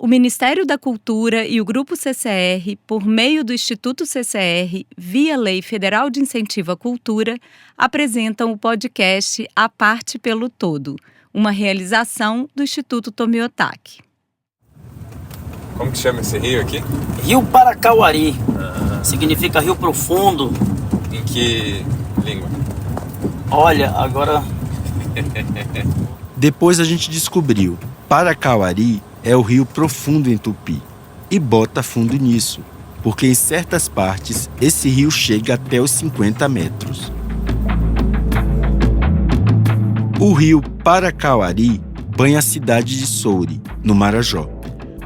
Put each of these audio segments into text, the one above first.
O Ministério da Cultura e o Grupo CCR, por meio do Instituto CCR, via Lei Federal de Incentivo à Cultura, apresentam o podcast A Parte pelo Todo, uma realização do Instituto Tomi Otaki. Como que chama esse rio aqui? Rio Paracauari. Significa rio profundo. Em que língua? Olha, agora... Depois a gente descobriu, Paracauari é o rio profundo em Tupi. E bota fundo nisso, porque em certas partes esse rio chega até os 50 metros. O rio Paracauari banha a cidade de Soure, no Marajó.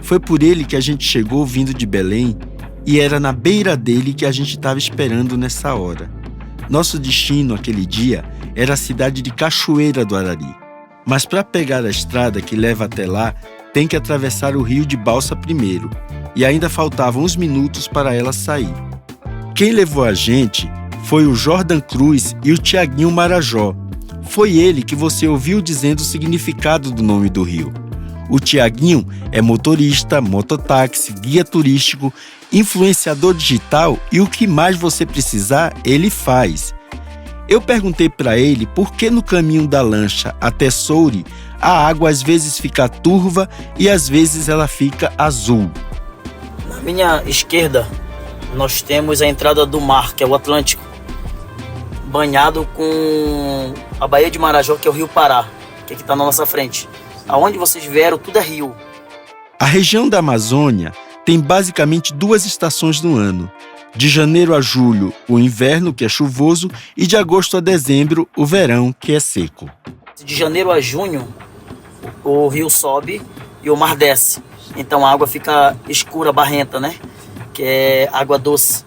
Foi por ele que a gente chegou vindo de Belém e era na beira dele que a gente estava esperando nessa hora. Nosso destino aquele dia era a cidade de Cachoeira do Arari. Mas para pegar a estrada que leva até lá, tem que atravessar o rio de balsa primeiro, e ainda faltavam uns minutos para ela sair. Quem levou a gente foi o Jordan Cruz e o Tiaguinho Marajó. Foi ele que você ouviu dizendo o significado do nome do rio. O Tiaguinho é motorista, mototáxi, guia turístico, influenciador digital e o que mais você precisar, ele faz. Eu perguntei para ele por que no caminho da lancha até Soure a água às vezes fica turva e às vezes ela fica azul. Na minha esquerda, nós temos a entrada do mar, que é o Atlântico, banhado com a Baía de Marajó, que é o Rio Pará, que está na nossa frente. Aonde vocês vieram, tudo é rio. A região da Amazônia tem basicamente 2 estações no ano. De janeiro a julho, o inverno, que é chuvoso, e de agosto a dezembro, o verão, que é seco. De janeiro a junho, o rio sobe e o mar desce. Então a água fica escura, barrenta, né? Que é água doce.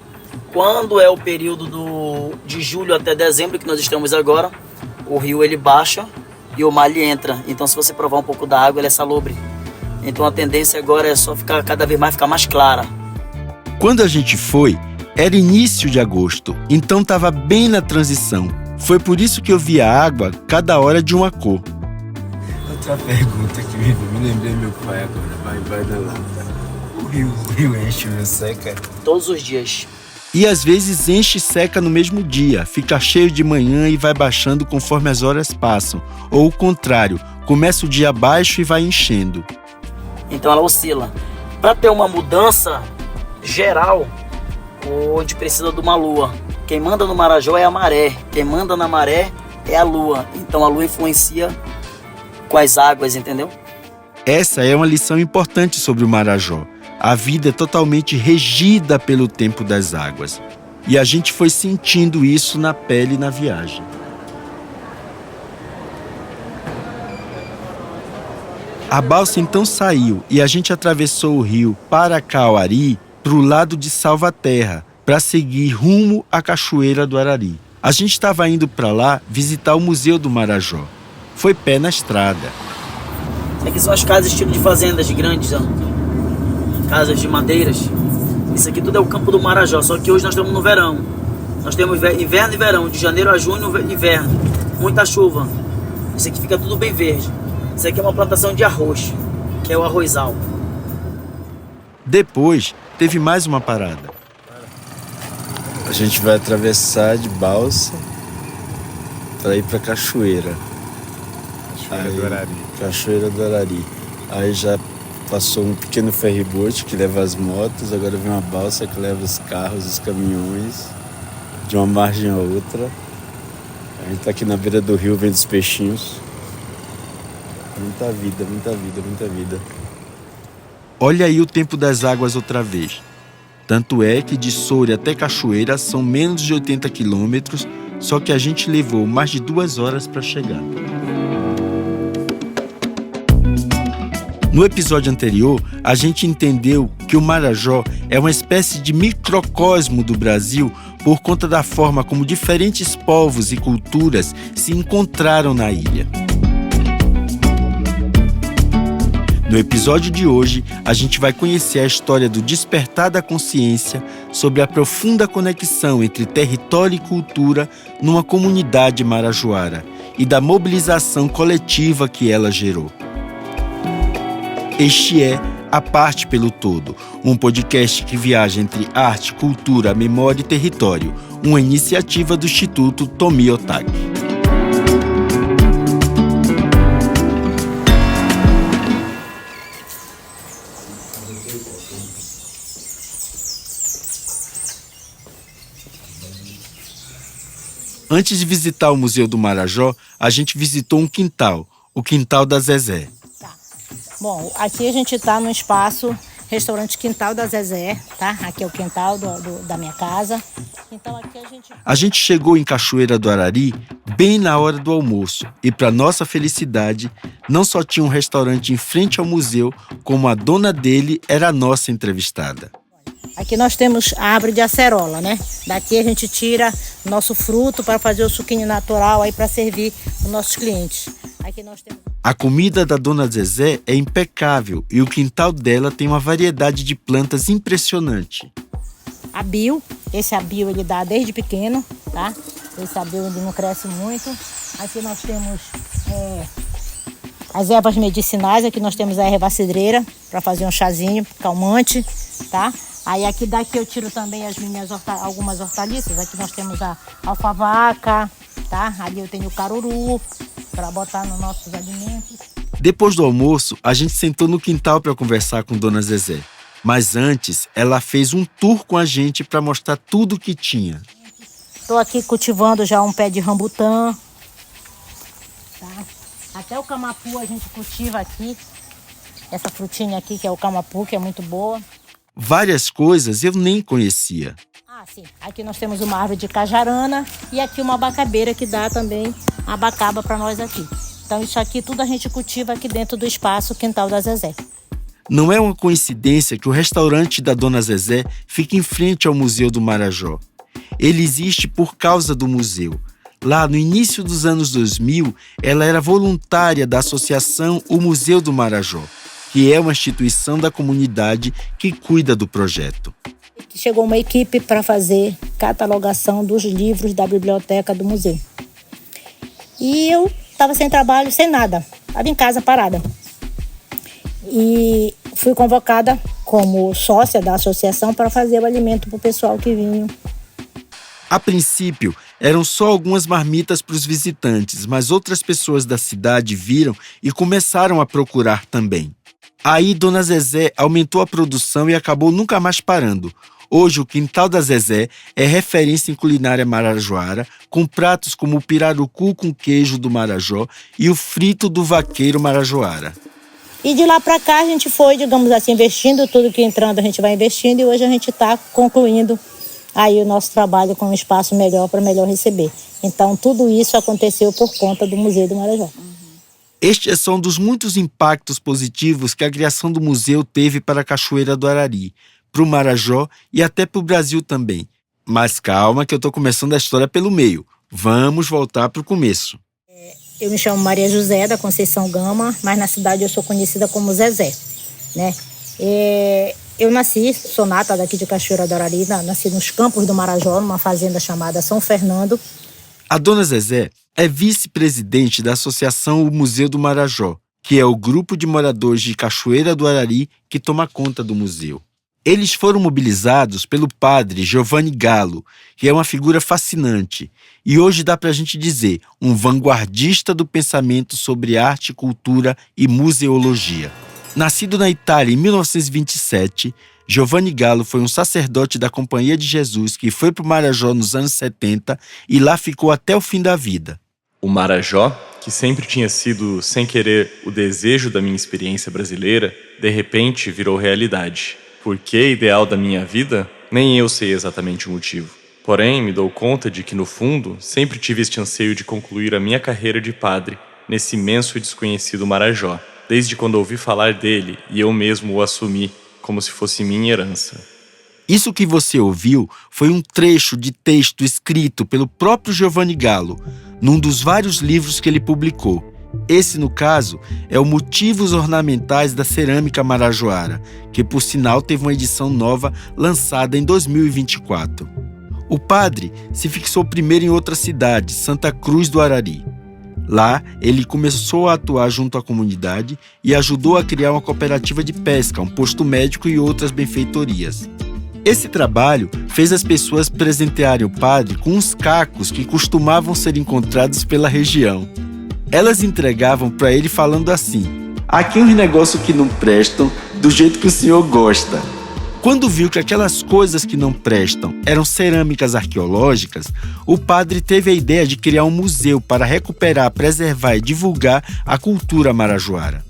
Quando é o período de julho até dezembro, que nós estamos agora, o rio ele baixa e o mar ele entra. Então se você provar um pouco da água, ela é salobre. Então a tendência agora é só ficar cada vez mais, ficar mais clara. Quando a gente foi, era início de agosto, então estava bem na transição. Foi por isso que eu via a água cada hora de uma cor. Outra pergunta que me lembrei meu pai agora, vai dar lá. O rio enche ou seca? Todos os dias. E às vezes enche e seca no mesmo dia, fica cheio de manhã e vai baixando conforme as horas passam. Ou o contrário, começa o dia baixo e vai enchendo. Então ela oscila. Para ter uma mudança geral, onde precisa de uma lua. Quem manda no Marajó é a maré. Quem manda na maré é a lua. Então a lua influencia com as águas, entendeu? Essa é uma lição importante sobre o Marajó. A vida é totalmente regida pelo tempo das águas. E a gente foi sentindo isso na pele na viagem. A balsa então saiu e a gente atravessou o rio Paracauari para o lado de Salvaterra, para seguir rumo à Cachoeira do Arari. A gente estava indo para lá visitar o Museu do Marajó. Foi pé na estrada. Aqui são as casas estilo de fazendas grandes, ó. Casas de madeiras. Isso aqui tudo é o campo do Marajó, só que hoje nós estamos no verão. Nós temos inverno e verão, de janeiro a junho, inverno. Muita chuva. Isso aqui fica tudo bem verde. Isso aqui é uma plantação de arroz, que é o arrozal. Depois, teve mais uma parada. A gente vai atravessar de balsa para ir para Cachoeira. Cachoeira do Arari. Aí já passou um pequeno ferryboat que leva as motos, agora vem uma balsa que leva os carros, os caminhões, de uma margem a outra. A gente tá aqui na beira do rio vendo os peixinhos. Muita vida, muita vida, muita vida. Olha aí o tempo das águas outra vez. Tanto é que de Soure até Cachoeira são menos de 80 quilômetros, só que a gente levou mais de 2 horas para chegar. No episódio anterior, a gente entendeu que o Marajó é uma espécie de microcosmo do Brasil por conta da forma como diferentes povos e culturas se encontraram na ilha. No episódio de hoje, a gente vai conhecer a história do despertar da consciência sobre a profunda conexão entre território e cultura numa comunidade marajoara e da mobilização coletiva que ela gerou. Este é A Parte pelo Todo, um podcast que viaja entre arte, cultura, memória e território, uma iniciativa do Instituto Tomi Otaki. Antes de visitar o Museu do Marajó, a gente visitou um quintal, o Quintal da Zezé. Bom, aqui a gente está no espaço Restaurante Quintal da Zezé, tá? Aqui é o quintal da minha casa. Então aqui a gente chegou em Cachoeira do Arari bem na hora do almoço e, para nossa felicidade, não só tinha um restaurante em frente ao museu, como a dona dele era a nossa entrevistada. Aqui nós temos a árvore de acerola, né? Daqui a gente tira nosso fruto para fazer o suquinho natural aí para servir os nossos clientes. Aqui nós temos... A comida da dona Zezé é impecável e o quintal dela tem uma variedade de plantas impressionante. Esse abio ele dá desde pequeno, tá? Esse abio ele não cresce muito. Aqui nós temos as ervas medicinais, aqui nós temos a erva cidreira para fazer um chazinho calmante, tá? Aí daqui eu tiro também as minhas algumas hortaliças. Aqui nós temos a alfavaca, tá? Ali eu tenho o caruru para botar nos nossos alimentos. Depois do almoço, a gente sentou no quintal para conversar com Dona Zezé. Mas antes, ela fez um tour com a gente para mostrar tudo o que tinha. Estou aqui cultivando já um pé de rambutã, tá? Até o camapu a gente cultiva aqui. Essa frutinha aqui que é o camapu, que é muito boa. Várias coisas eu nem conhecia. Sim. Aqui nós temos uma árvore de cajarana e aqui uma abacabeira que dá também abacaba para nós aqui. Então isso aqui tudo a gente cultiva aqui dentro do espaço Quintal da Zezé. Não é uma coincidência que o restaurante da Dona Zezé fica em frente ao Museu do Marajó. Ele existe por causa do museu. Lá no início dos anos 2000, ela era voluntária da associação O Museu do Marajó, que é uma instituição da comunidade que cuida do projeto. Chegou uma equipe para fazer catalogação dos livros da biblioteca do museu. E eu estava sem trabalho, sem nada. Estava em casa parada. E fui convocada como sócia da associação para fazer o alimento para o pessoal que vinha. A princípio, eram só algumas marmitas para os visitantes, mas outras pessoas da cidade viram e começaram a procurar também. Aí Dona Zezé aumentou a produção e acabou nunca mais parando. Hoje o Quintal da Zezé é referência em culinária marajoara, com pratos como o pirarucu com queijo do Marajó e o frito do vaqueiro marajoara. E de lá para cá a gente foi, digamos assim, investindo tudo que entrando a gente vai investindo e hoje a gente está concluindo aí o nosso trabalho com um espaço melhor para melhor receber. Então tudo isso aconteceu por conta do Museu do Marajó. Este é só um dos muitos impactos positivos que a criação do museu teve para a Cachoeira do Arari, para o Marajó e até para o Brasil também. Mas calma que eu estou começando a história pelo meio. Vamos voltar para o começo. Eu me chamo Maria José da Conceição Gama, mas na cidade eu sou conhecida como Zezé, né? Eu sou nata daqui de Cachoeira do Arari, nasci nos campos do Marajó, numa fazenda chamada São Fernando. A dona Zezé é vice-presidente da Associação O Museu do Marajó, que é o grupo de moradores de Cachoeira do Arari que toma conta do museu. Eles foram mobilizados pelo padre Giovanni Galo, que é uma figura fascinante e hoje dá para a gente dizer um vanguardista do pensamento sobre arte, cultura e museologia. Nascido na Itália em 1927, Giovanni Galo foi um sacerdote da Companhia de Jesus que foi para o Marajó nos anos 70 e lá ficou até o fim da vida. O Marajó, que sempre tinha sido, sem querer, o desejo da minha experiência brasileira, de repente virou realidade. Por que ideal da minha vida? Nem eu sei exatamente o motivo. Porém, me dou conta de que, no fundo, sempre tive este anseio de concluir a minha carreira de padre nesse imenso e desconhecido Marajó, desde quando ouvi falar dele e eu mesmo o assumi como se fosse minha herança. Isso que você ouviu foi um trecho de texto escrito pelo próprio Giovanni Galo, num dos vários livros que ele publicou. Esse, no caso, é o Motivos Ornamentais da Cerâmica Marajoara, que, por sinal, teve uma edição nova lançada em 2024. O padre se fixou primeiro em outra cidade, Santa Cruz do Arari. Lá, ele começou a atuar junto à comunidade e ajudou a criar uma cooperativa de pesca, um posto médico e outras benfeitorias. Esse trabalho fez as pessoas presentearem o padre com uns cacos que costumavam ser encontrados pela região. Elas entregavam para ele falando assim: "Aqui uns negócios que não prestam, do jeito que o senhor gosta." Quando viu que aquelas coisas que não prestam eram cerâmicas arqueológicas, o padre teve a ideia de criar um museu para recuperar, preservar e divulgar a cultura marajoara.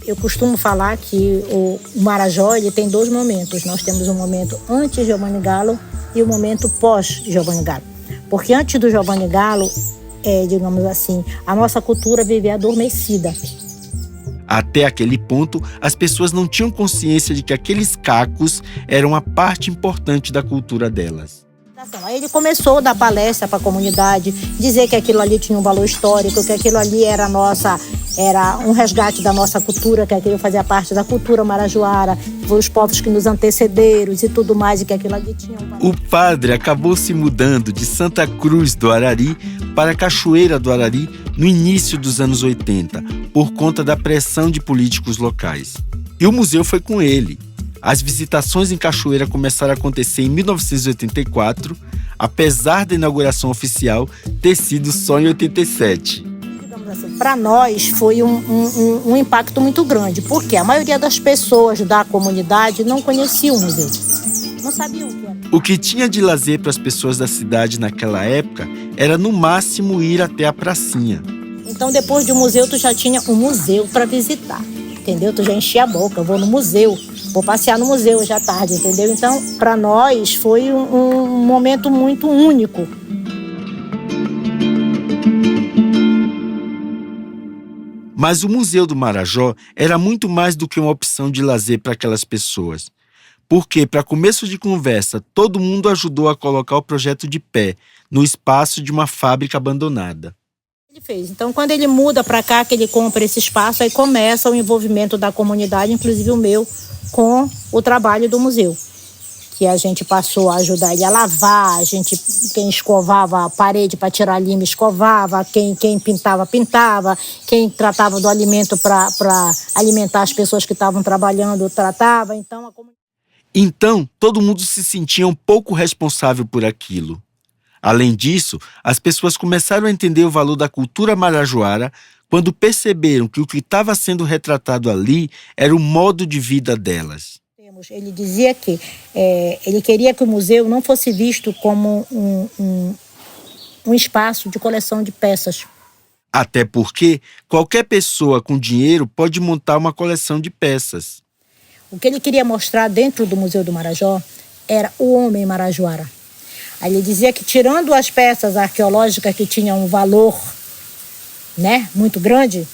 Eu costumo falar que o Marajó ele tem 2 momentos. Nós temos um momento antes de Giovanni Galo e o momento pós Giovanni Galo. Porque antes do Giovanni Galo, digamos assim, a nossa cultura vivia adormecida. Até aquele ponto, as pessoas não tinham consciência de que aqueles cacos eram uma parte importante da cultura delas. Aí ele começou a dar palestra para a comunidade, dizer que aquilo ali tinha um valor histórico, que aquilo ali era um resgate da nossa cultura, que aquilo fazia parte da cultura marajoara, os povos que nos antecederam e tudo mais, e que aquilo ali tinha um valor. O padre acabou se mudando de Santa Cruz do Arari para Cachoeira do Arari no início dos anos 80, por conta da pressão de políticos locais. E o museu foi com ele. As visitações em Cachoeira começaram a acontecer em 1984, apesar da inauguração oficial ter sido só em 87. Para nós foi um impacto muito grande, porque a maioria das pessoas da comunidade não conhecia o museu, não sabia o que era. O que tinha de lazer para as pessoas da cidade naquela época era no máximo ir até a pracinha. Então depois de um museu tu já tinha um museu para visitar, entendeu? Tu já enchia a boca, eu vou no museu, vou passear no museu hoje à tarde, entendeu? Então para nós foi um momento muito único. Mas o Museu do Marajó era muito mais do que uma opção de lazer para aquelas pessoas. Porque, para começo de conversa, todo mundo ajudou a colocar o projeto de pé, no espaço de uma fábrica abandonada. Ele fez. Então, quando ele muda para cá, que ele compra esse espaço, aí começa o envolvimento da comunidade, inclusive o meu, com o trabalho do museu. Que a gente passou a ajudar ele a lavar, quem escovava a parede para tirar lima, escovava, quem pintava, pintava, quem tratava do alimento para alimentar as pessoas que estavam trabalhando, tratava. Então, todo mundo se sentia um pouco responsável por aquilo. Além disso, as pessoas começaram a entender o valor da cultura marajoara quando perceberam que o que estava sendo retratado ali era o modo de vida delas. Ele dizia que ele queria que o museu não fosse visto como um espaço de coleção de peças. Até porque qualquer pessoa com dinheiro pode montar uma coleção de peças. O que ele queria mostrar dentro do Museu do Marajó era o homem marajoara. Aí ele dizia que, tirando as peças arqueológicas que tinham um valor, né, muito grande,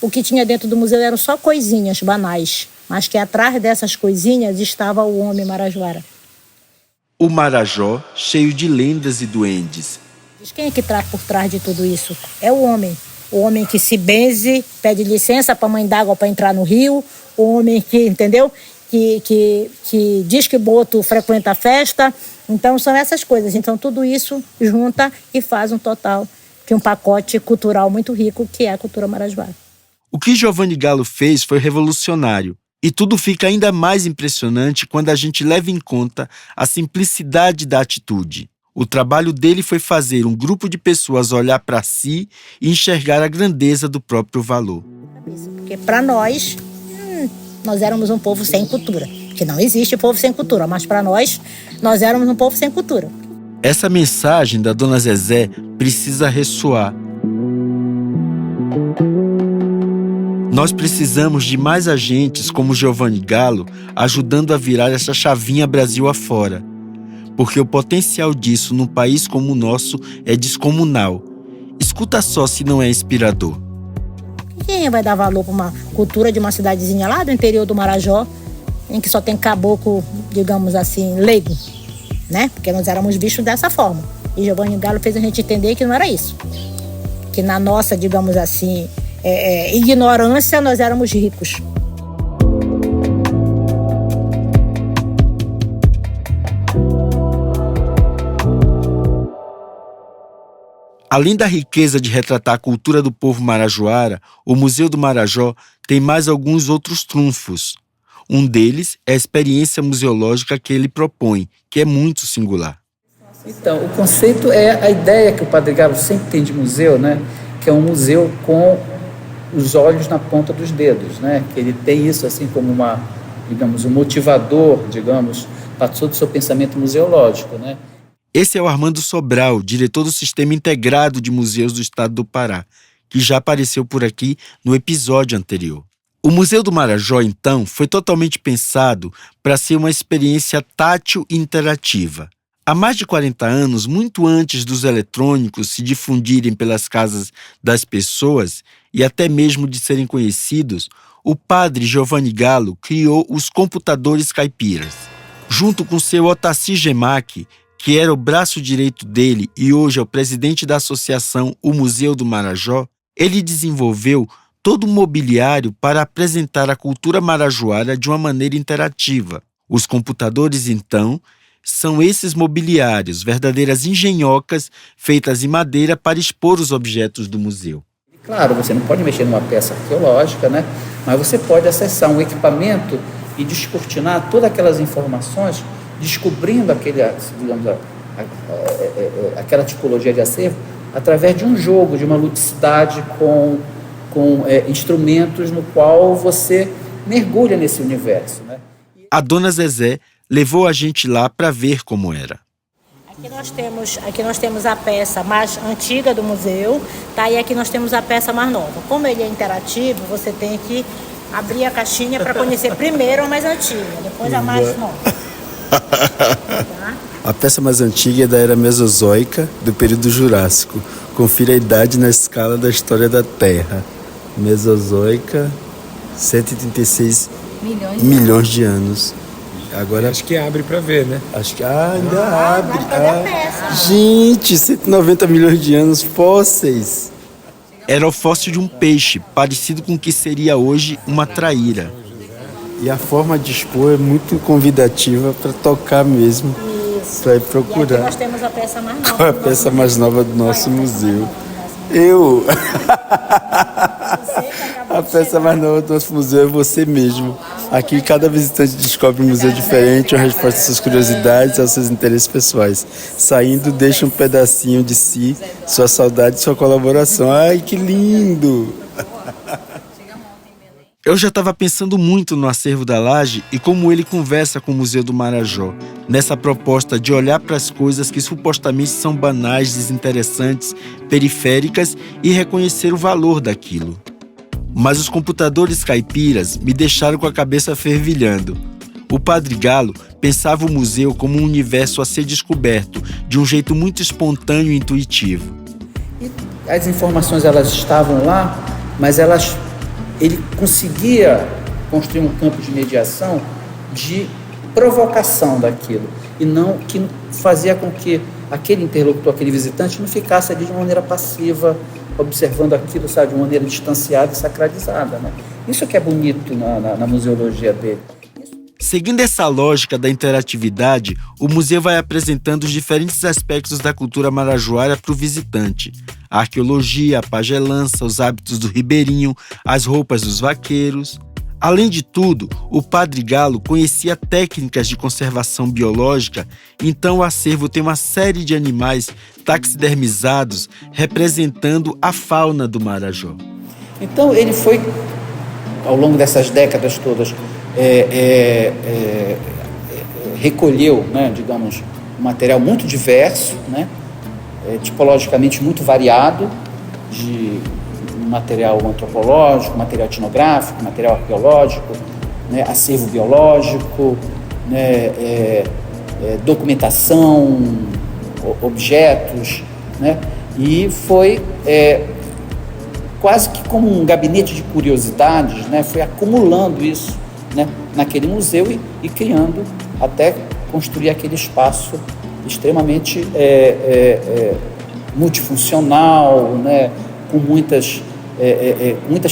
o que tinha dentro do museu eram só coisinhas banais, mas que atrás dessas coisinhas estava o homem marajoara. O Marajó, cheio de lendas e duendes. Quem é que está por trás de tudo isso? É o homem. O homem que se benze, pede licença para a mãe d'água para entrar no rio. O homem que, entendeu? Que diz que Boto frequenta a festa. Então, são essas coisas. Então, tudo isso junta e faz um total de um pacote cultural muito rico, que é a cultura marajoara. O que Giovanni Galo fez foi revolucionário. E tudo fica ainda mais impressionante quando a gente leva em conta a simplicidade da atitude. O trabalho dele foi fazer um grupo de pessoas olhar para si e enxergar a grandeza do próprio valor. Porque para nós éramos um povo sem cultura. Que não existe povo sem cultura, mas para nós éramos um povo sem cultura. Essa mensagem da Dona Zezé precisa ressoar. Nós precisamos de mais agentes como Giovanni Galo ajudando a virar essa chavinha Brasil afora. Porque o potencial disso num país como o nosso é descomunal. Escuta só se não é inspirador. Quem vai dar valor para uma cultura de uma cidadezinha lá do interior do Marajó, em que só tem caboclo, digamos assim, leigo, né? Porque nós éramos vistos dessa forma. E Giovanni Galo fez a gente entender que não era isso. Que na nossa, digamos assim, ignorância, nós éramos ricos. Além da riqueza de retratar a cultura do povo marajoara, o Museu do Marajó tem mais alguns outros trunfos. Um deles é a experiência museológica que ele propõe, que é muito singular. Então, o conceito é a ideia que o Padre Galo sempre tem de museu, né? Que é um museu com os olhos na ponta dos dedos, né? Que ele tem isso assim como um motivador, para todo o seu pensamento museológico, né? Esse é o Armando Sobral, diretor do Sistema Integrado de Museus do Estado do Pará, que já apareceu por aqui no episódio anterior. O Museu do Marajó, então, foi totalmente pensado para ser uma experiência tátil e interativa. Há mais de 40 anos, muito antes dos eletrônicos se difundirem pelas casas das pessoas e até mesmo de serem conhecidos, o padre Giovanni Galo criou os computadores caipiras. Junto com seu Otacílio Gemac, que era o braço direito dele e hoje é o presidente da associação O Museu do Marajó, ele desenvolveu todo um mobiliário para apresentar a cultura marajoara de uma maneira interativa. Os computadores, então, são esses mobiliários, verdadeiras engenhocas feitas em madeira para expor os objetos do museu. Claro, você não pode mexer numa peça arqueológica, né? Mas você pode acessar um equipamento e descortinar todas aquelas informações, descobrindo aquela tipologia de acervo através de um jogo, de uma ludicidade com instrumentos no qual você mergulha nesse universo, né? A dona Zezé levou a gente lá para ver como era. Aqui nós temos a peça mais antiga do museu, tá? E aqui nós temos a peça mais nova. Como ele é interativo, você tem que abrir a caixinha para conhecer primeiro a mais antiga, depois a mais nova. Tá? A peça mais antiga é da era Mesozoica, do período Jurássico. Confira a idade na escala da história da Terra. Mesozoica, 136 milhões de anos. Agora, acho que abre para ver, né? Acho que ainda abre. Gente, 190 milhões de anos fósseis. Era o fóssil de um peixe, parecido com o que seria hoje uma traíra. E a forma de expor é muito convidativa para tocar mesmo. Isso. Para ir procurar. E aqui nós temos a peça mais nova. Qual é a peça mais nova do nosso museu? A peça mais nova do nosso museu é você mesmo. Aqui cada visitante descobre um museu diferente, uma resposta às suas curiosidades, aos seus interesses pessoais. Saindo, deixa um pedacinho de si, sua saudade e sua colaboração. Ai, que lindo! Eu já estava pensando muito no acervo da Laje e como ele conversa com o Museu do Marajó, nessa proposta de olhar para as coisas que supostamente são banais, desinteressantes, periféricas e reconhecer o valor daquilo. Mas os computadores caipiras me deixaram com a cabeça fervilhando. O Padre Galo pensava o museu como um universo a ser descoberto, de um jeito muito espontâneo e intuitivo. E as informações elas estavam lá, mas ele conseguia construir um campo de mediação de provocação daquilo, e não que fazia com que aquele interlocutor, aquele visitante, não ficasse ali de uma maneira passiva, observando aquilo, sabe, de uma maneira distanciada e sacralizada, né? Isso que é bonito na museologia dele. Seguindo essa lógica da interatividade, o museu vai apresentando os diferentes aspectos da cultura marajoara para o visitante. A arqueologia, a pagelança, os hábitos do ribeirinho, as roupas dos vaqueiros. Além de tudo, o Padre Galo conhecia técnicas de conservação biológica, então o acervo tem uma série de animais taxidermizados representando a fauna do Marajó. Então ele foi, ao longo dessas décadas todas, recolheu, né, digamos, um material muito diverso, né, tipologicamente muito variado, de material antropológico, material etnográfico, material arqueológico, né, acervo biológico, né, documentação, objetos, né, e foi quase que como um gabinete de curiosidades, né, foi acumulando isso, né, naquele museu e criando até construir aquele espaço extremamente multifuncional, né, com muitas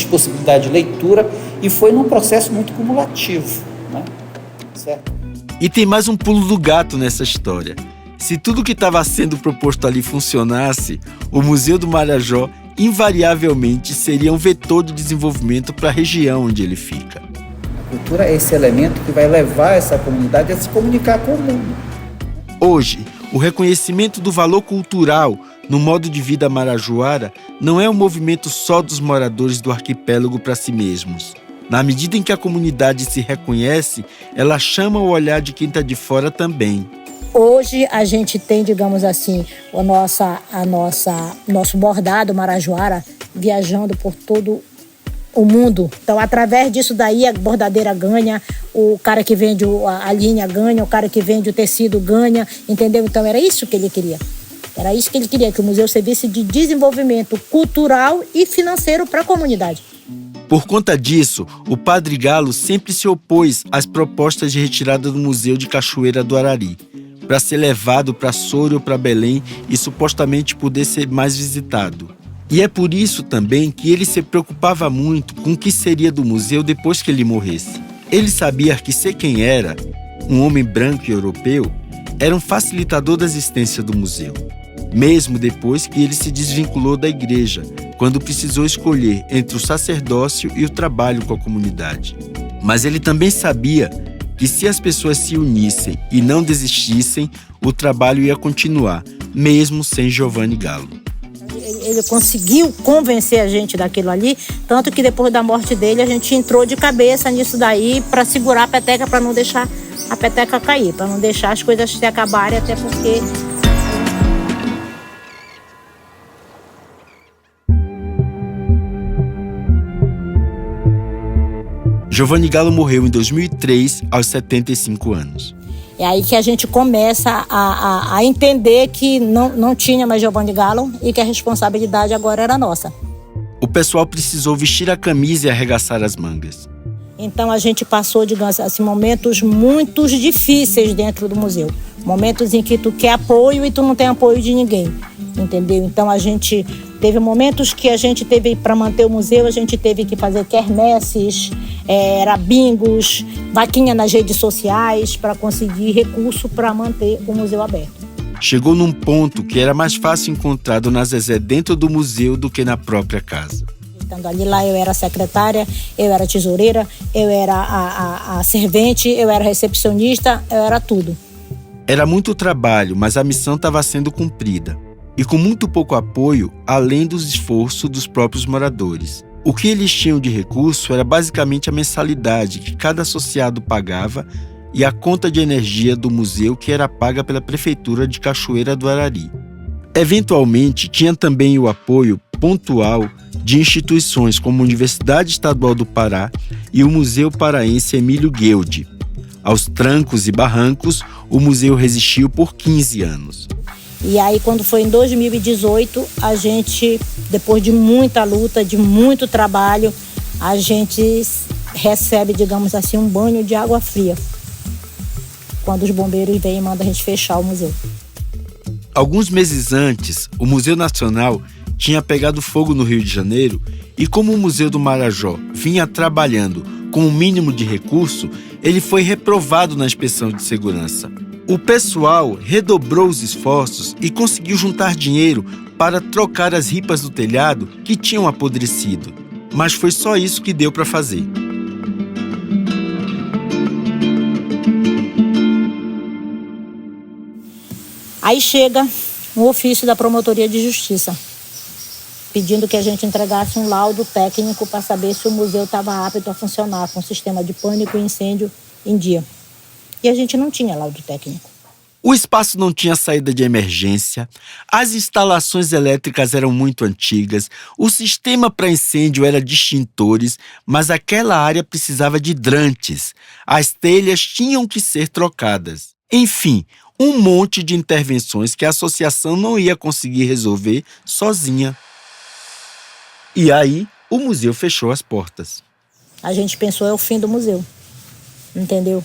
possibilidades de leitura, e foi num processo muito cumulativo, né? Certo? E tem mais um pulo do gato nessa história. Se tudo que estava sendo proposto ali funcionasse, o Museu do Marajó invariavelmente seria um vetor de desenvolvimento para a região onde ele fica. A cultura é esse elemento que vai levar essa comunidade a se comunicar com o mundo. Hoje, o reconhecimento do valor cultural no modo de vida marajoara não é um movimento só dos moradores do arquipélago para si mesmos. Na medida em que a comunidade se reconhece, ela chama o olhar de quem está de fora também. Hoje a gente tem, digamos assim, nosso bordado marajoara viajando por todo o mundo. Então, através disso daí, a bordadeira ganha, o cara que vende a linha ganha, o cara que vende o tecido ganha, entendeu? Então, era isso que ele queria. Era isso que ele queria, que o museu servisse de desenvolvimento cultural e financeiro para a comunidade. Por conta disso, o Padre Galo sempre se opôs às propostas de retirada do Museu de Cachoeira do Arari, para ser levado para Soure ou para Belém e supostamente poder ser mais visitado. E é por isso também que ele se preocupava muito com o que seria do museu depois que ele morresse. Ele sabia que ser quem era, um homem branco e europeu, era um facilitador da existência do museu, mesmo depois que ele se desvinculou da igreja, quando precisou escolher entre o sacerdócio e o trabalho com a comunidade. Mas ele também sabia que se as pessoas se unissem e não desistissem, o trabalho ia continuar, mesmo sem Giovanni Galo. Ele conseguiu convencer a gente daquilo ali, tanto que depois da morte dele a gente entrou de cabeça nisso daí para segurar a peteca, para não deixar a peteca cair, para não deixar as coisas se acabarem, até porque... Giovanni Galo morreu em 2003, aos 75 anos. É aí que a gente começa a entender que não tinha mais Giovanni Galo e que a responsabilidade agora era nossa. O pessoal precisou vestir a camisa e arregaçar as mangas. Então a gente passou, digamos assim, momentos muito difíceis dentro do museu. Momentos em que tu quer apoio e tu não tem apoio de ninguém, entendeu? Então a gente teve momentos que a gente teve, para manter o museu, a gente teve que fazer quermesses, bingos, vaquinha nas redes sociais para conseguir recurso para manter o museu aberto. Chegou num ponto que era mais fácil encontrar Dona Zezé dentro do museu do que na própria casa. Estando ali lá, eu era secretária, eu era tesoureira, eu era a servente, eu era recepcionista, eu era tudo. Era muito trabalho, mas a missão estava sendo cumprida. E com muito pouco apoio, além dos esforços dos próprios moradores. O que eles tinham de recurso era basicamente a mensalidade que cada associado pagava e a conta de energia do museu que era paga pela Prefeitura de Cachoeira do Arari. Eventualmente, tinha também o apoio pontual de instituições como a Universidade Estadual do Pará e o Museu Paraense Emílio Gueldi. Aos trancos e barrancos, o museu resistiu por 15 anos. E aí, quando foi em 2018, a gente, depois de muita luta, de muito trabalho, a gente recebe, digamos assim, um banho de água fria. Quando os bombeiros vêm e mandam a gente fechar o museu. Alguns meses antes, o Museu Nacional tinha pegado fogo no Rio de Janeiro e como o Museu do Marajó vinha trabalhando com o mínimo de recurso, ele foi reprovado na inspeção de segurança. O pessoal redobrou os esforços e conseguiu juntar dinheiro para trocar as ripas do telhado que tinham apodrecido. Mas foi só isso que deu para fazer. Aí chega um ofício da Promotoria de Justiça, pedindo que a gente entregasse um laudo técnico para saber se o museu estava apto a funcionar com o sistema de pânico e incêndio em dia. E a gente não tinha laudo técnico. O espaço não tinha saída de emergência, as instalações elétricas eram muito antigas, o sistema para incêndio era de extintores, mas aquela área precisava de hidrantes. As telhas tinham que ser trocadas. Enfim, um monte de intervenções que a associação não ia conseguir resolver sozinha. E aí, o museu fechou as portas. A gente pensou, é o fim do museu, entendeu?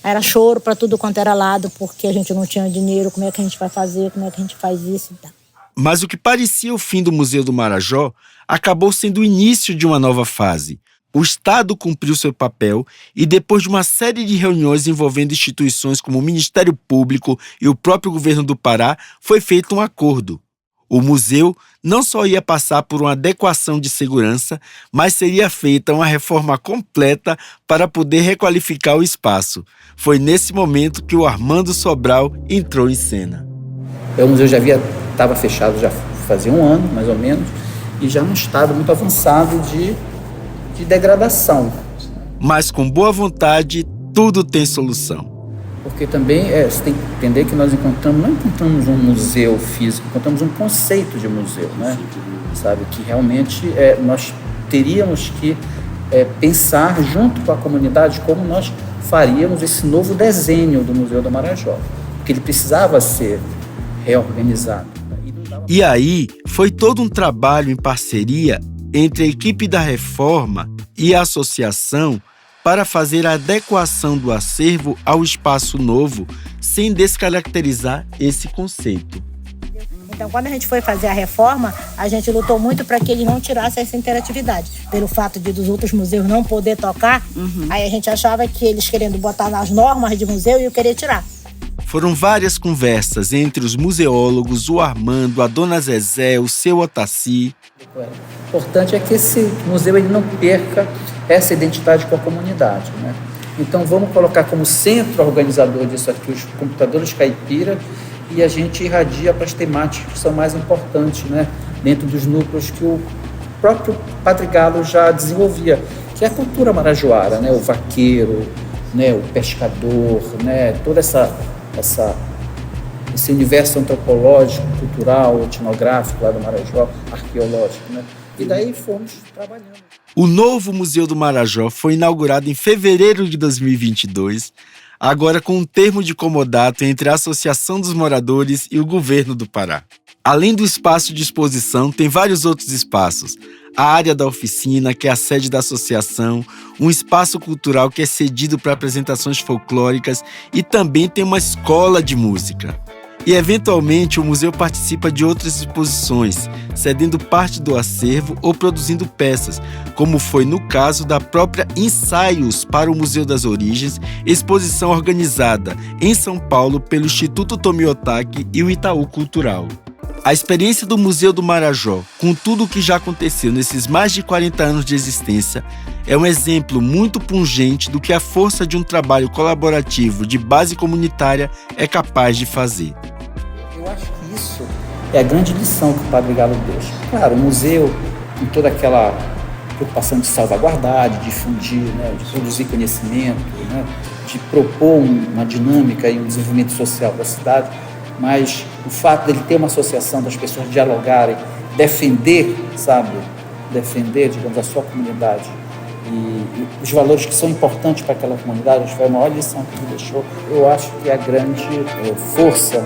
Era choro para tudo quanto era lado, porque a gente não tinha dinheiro, como é que a gente vai fazer, como é que a gente faz isso e tal. Mas o que parecia o fim do Museu do Marajó acabou sendo o início de uma nova fase, O Estado cumpriu seu papel e, depois de uma série de reuniões envolvendo instituições como o Ministério Público e o próprio governo do Pará, foi feito um acordo. O museu não só ia passar por uma adequação de segurança, mas seria feita uma reforma completa para poder requalificar o espaço. Foi nesse momento que o Armando Sobral entrou em cena. O museu já estava fechado já fazia um ano, mais ou menos, e já num estado muito avançado de degradação. Mas com boa vontade, tudo tem solução. Porque também você tem que entender que nós não encontramos um museu físico, encontramos um conceito de museu, né? Sabe, que realmente nós teríamos que pensar junto com a comunidade como nós faríamos esse novo desenho do Museu do Marajó, porque ele precisava ser reorganizado. E aí foi todo um trabalho em parceria entre a equipe da reforma e a associação para fazer a adequação do acervo ao espaço novo, sem descaracterizar esse conceito. Então, quando a gente foi fazer a reforma, a gente lutou muito para que ele não tirasse essa interatividade. Pelo fato de dos outros museus não poder tocar, aí a gente achava que eles querendo botar nas normas de museu iam querer tirar. Foram várias conversas entre os museólogos, o Armando, a dona Zezé, o seu Otaci. O importante é que esse museu ele não perca essa identidade com a comunidade, né? Então vamos colocar como centro organizador disso aqui os computadores caipira e a gente irradia para as temáticas que são mais importantes, né? Dentro dos núcleos que o próprio Padre Galo já desenvolvia, que é a cultura marajoara, né? O vaqueiro, né? O pescador, né? Toda esse universo antropológico, cultural, etnográfico lá do Marajó, arqueológico, né? E daí fomos trabalhando. O novo Museu do Marajó foi inaugurado em fevereiro de 2022, agora com um termo de comodato entre a Associação dos Moradores e o Governo do Pará. Além do espaço de exposição, tem vários outros espaços. A área da oficina, que é a sede da associação, um espaço cultural que é cedido para apresentações folclóricas e também tem uma escola de música. E, eventualmente, o museu participa de outras exposições, cedendo parte do acervo ou produzindo peças, como foi no caso da própria Ensaios para o Museu das Origens, exposição organizada em São Paulo pelo Instituto Tomiotaki e o Itaú Cultural. A experiência do Museu do Marajó, com tudo o que já aconteceu nesses mais de 40 anos de existência, é um exemplo muito pungente do que a força de um trabalho colaborativo de base comunitária é capaz de fazer. Eu acho que isso é a grande lição que o Padre Galo deixa. Claro, o museu, com toda aquela preocupação de salvaguardar, de difundir, né, de produzir conhecimento, né, de propor uma dinâmica e um desenvolvimento social da cidade, mas o fato dele ter uma associação das pessoas dialogarem, defender, digamos, a sua comunidade e os valores que são importantes para aquela comunidade, acho que foi a maior lição que ele deixou. Eu acho que é a grande força.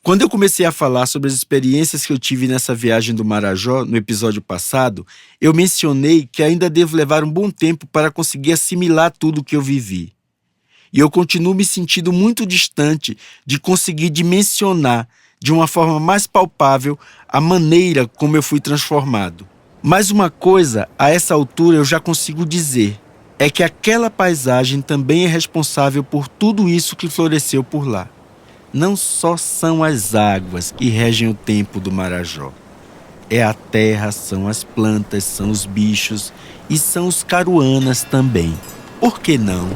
Quando eu comecei a falar sobre as experiências que eu tive nessa viagem do Marajó, no episódio passado, eu mencionei que ainda devo levar um bom tempo para conseguir assimilar tudo o que eu vivi. E eu continuo me sentindo muito distante de conseguir dimensionar de uma forma mais palpável a maneira como eu fui transformado. Mas uma coisa, a essa altura eu já consigo dizer, é que aquela paisagem também é responsável por tudo isso que floresceu por lá. Não só são as águas que regem o tempo do Marajó. É a terra, são as plantas, são os bichos e são os caruanas também. Por que não?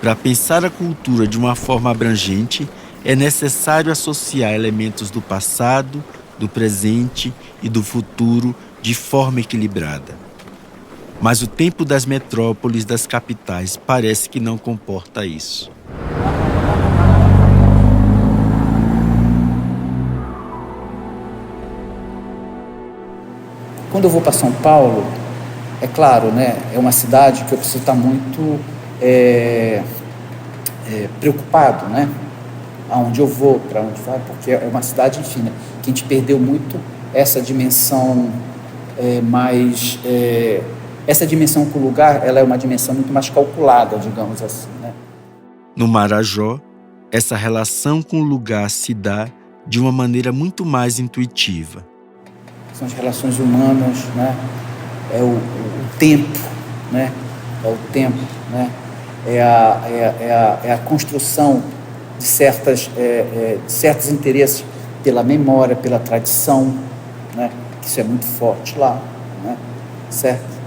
Para pensar a cultura de uma forma abrangente, é necessário associar elementos do passado, do presente e do futuro de forma equilibrada. Mas o tempo das metrópoles, das capitais, parece que não comporta isso. Quando eu vou para São Paulo, é claro, né, é uma cidade que eu preciso estar muito preocupado, né, aonde eu vou, para onde vai, porque é uma cidade, enfim, né, que a gente perdeu muito essa dimensão essa dimensão com o lugar, ela é uma dimensão muito mais calculada, digamos assim, né? No Marajó, essa relação com o lugar se dá de uma maneira muito mais intuitiva. São as relações humanas, né? É o tempo, né? É o tempo, né? É a construção de certos interesses pela memória, pela tradição, né? Isso é muito forte lá, né? Certo?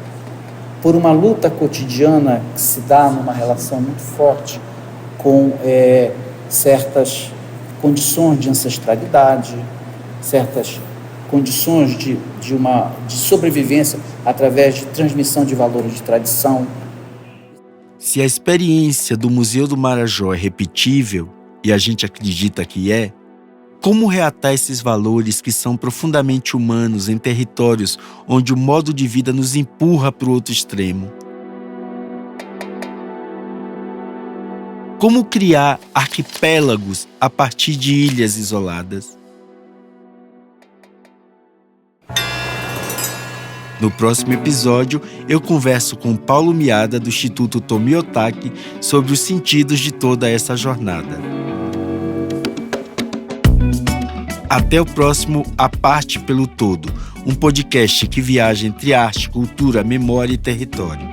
Por uma luta cotidiana que se dá numa relação muito forte com certas condições de ancestralidade, certas condições de sobrevivência através de transmissão de valores de tradição. Se a experiência do Museu do Marajó é repetível, e a gente acredita que é, como reatar esses valores que são profundamente humanos em territórios onde o modo de vida nos empurra para o outro extremo? Como criar arquipélagos a partir de ilhas isoladas? No próximo episódio, eu converso com Paulo Miada, do Instituto Tomi Otaki, sobre os sentidos de toda essa jornada. Até o próximo A Parte pelo Todo, um podcast que viaja entre arte, cultura, memória e território.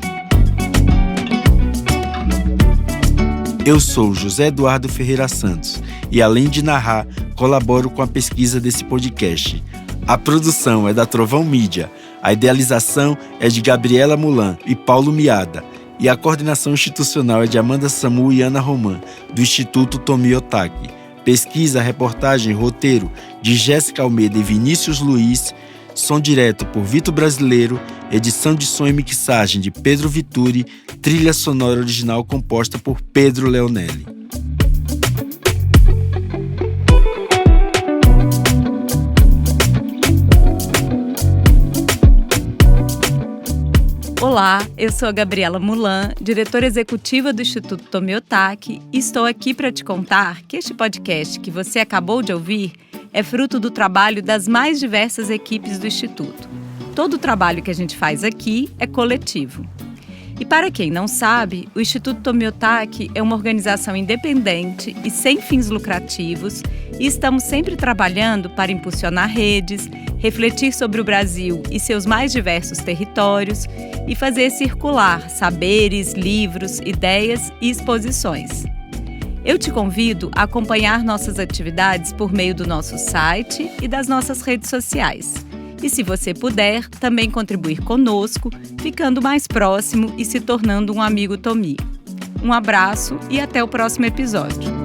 Eu sou José Eduardo Ferreira Santos e, além de narrar, colaboro com a pesquisa desse podcast. A produção é da Trovão Mídia, a idealização é de Gabriela Mulan e Paulo Miada, e a coordenação institucional é de Amanda Samu e Ana Roman, do Instituto Tomi Otaki. Pesquisa, reportagem, roteiro de Jéssica Almeida e Vinícius Luiz, som direto por Vitor Brasileiro, edição de som e mixagem de Pedro Vituri, trilha sonora original composta por Pedro Leonelli. Olá, eu sou a Gabriela Mulan, diretora executiva do Instituto Tomi Otaki, e estou aqui para te contar que este podcast que você acabou de ouvir é fruto do trabalho das mais diversas equipes do Instituto. Todo o trabalho que a gente faz aqui é coletivo. E para quem não sabe, o Instituto Tomi Otaki é uma organização independente e sem fins lucrativos, e estamos sempre trabalhando para impulsionar redes, refletir sobre o Brasil e seus mais diversos territórios e fazer circular saberes, livros, ideias e exposições. Eu te convido a acompanhar nossas atividades por meio do nosso site e das nossas redes sociais. E se você puder, também contribuir conosco, ficando mais próximo e se tornando um amigo Tomi. Um abraço e até o próximo episódio.